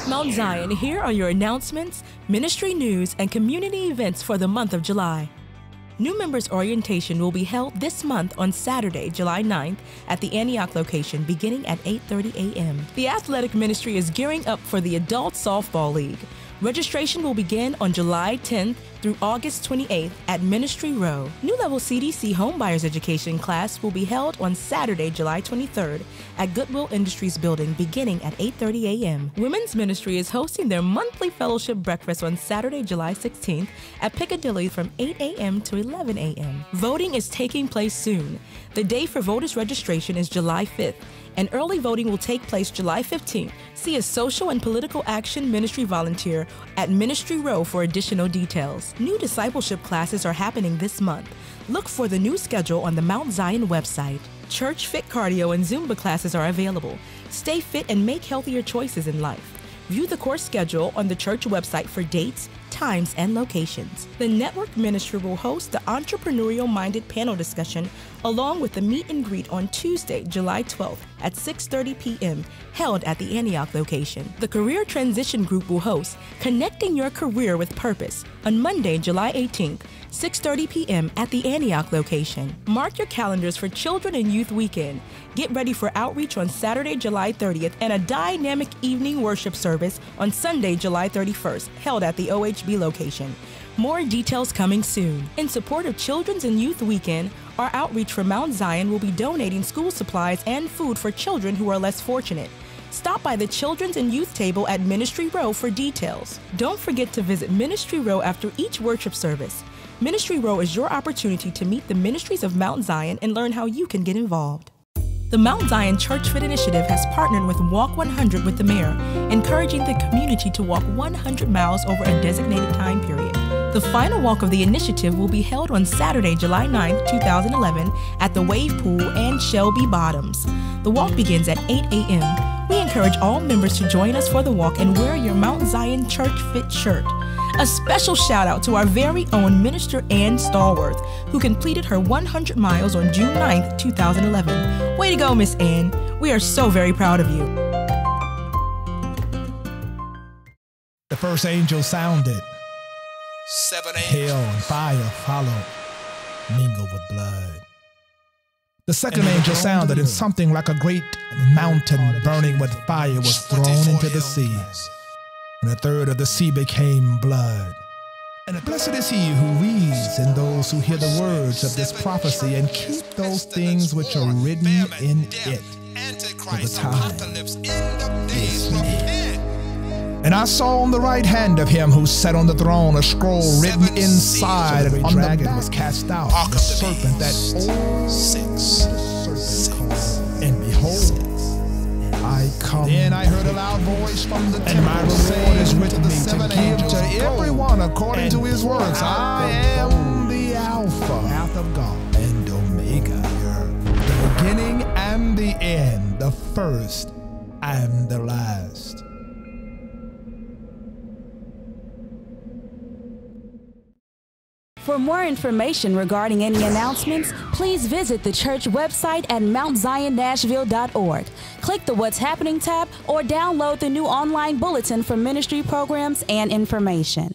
Mount Zion, here are your announcements, ministry news, and community events for the month of July. New members orientation will be held this month on Saturday, July 9th at the Antioch location beginning at 8:30 a.m. The athletic ministry is gearing up for the Adult Softball League. Registration will begin on July 10th through August 28th at Ministry Row. New Level CDC Homebuyers Education class will be held on Saturday, July 23rd at Goodwill Industries Building beginning at 8:30 a.m. Women's Ministry is hosting their monthly fellowship breakfast on Saturday, July 16th at Piccadilly from 8 a.m. to 11 a.m. Voting is taking place soon. The day for voters registration is July 5th. And early voting will take place July 15th. See a social and political action ministry volunteer at Ministry Row for additional details. New discipleship classes are happening this month. Look for the new schedule on the Mount Zion website. Church Fit Cardio and Zumba classes are available. Stay fit and make healthier choices in life. View the course schedule on the church website for dates, times, and locations. The network ministry will host the entrepreneurial-minded panel discussion along with the meet and greet on Tuesday, July 12th at 6:30 p.m. held at the Antioch location. The Career Transition Group will host Connecting Your Career with Purpose on Monday, July 18th, 6:30 p.m. at the Antioch location. Mark your calendars for Children and Youth Weekend. Get ready for outreach on Saturday, July 30th and a dynamic evening worship service on Sunday, July 31st, held at the OHB location. More details coming soon. In support of Children's and Youth Weekend, our outreach for Mount Zion will be donating school supplies and food for children who are less fortunate. Stop by the Children's and Youth table at Ministry Row for details. Don't forget to visit Ministry Row after each worship service. Ministry Row is your opportunity to meet the ministries of Mount Zion and learn how you can get involved. The Mount Zion Church Fit Initiative has partnered with Walk 100 with the Mayor, encouraging the community to walk 100 miles over a designated time period. The final walk of the initiative will be held on Saturday, July 9, 2011 at the Wave Pool and Shelby Bottoms. The walk begins at 8 a.m. We encourage all members to join us for the walk and wear your Mount Zion Church Fit shirt. A special shout out to our very own Minister Ann Stallworth, who completed her 100 miles on June 9, 2011. Way to go, Miss Ann. We are so very proud of you. The first angel sounded. 7 Hell and fire followed, mingled with blood. The second angel sounded, and something like a great mountain burning with fire was thrown into the sea. And a third of the sea became blood. And blessed is he who reads and those who hear the words of this prophecy and keep those things which are written in it, for the time is near. And I saw on the right hand of him who sat on the throne a scroll written inside, and on the dragon was cast out, the serpent, that old serpent. And behold, I come. Then I heard a loud voice from the temple, and my reward is with me to give to everyone according to his works. I am the Alpha of God and Omega, the beginning and the end, the first and the last. For more information regarding any announcements, please visit the church website at mountzionNashville.org. Click the What's Happening tab or download the new online bulletin for ministry programs and information.